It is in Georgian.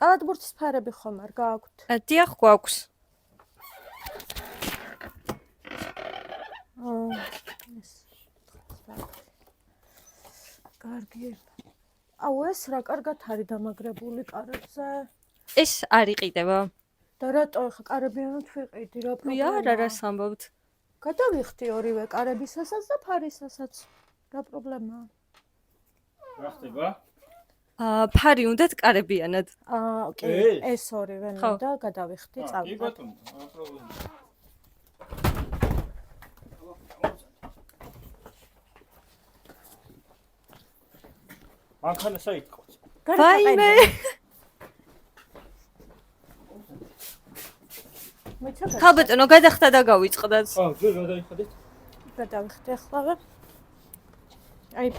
კალათბურთის ფარები ხომ არ გააქვთ? დიახ, გვაქვს. კარგი. აუ ეს რა კარგად არის დამაგრებული კარებზე. ეს არ იყიდება. და რატო ხა კარებიანად ვიყიდი რა პრობლემაა? არა, რას ამბობთ? გადავიხდი ორივე კარებისასაც და ფარისასაც. რა პრობლემაა? რა ხდება? ფარი უნდათ კარებიანად. კი, ეს ორივე და გადავიხდი წავიდე. კი ბატონო, რა პრობლემაა? მანქანა საიტყავს. ვაიმე. ხალბატონო, გადახდა და გავიწყდათ. ჯერ გადაიხადეთ. გადავიხდი ახლა. აი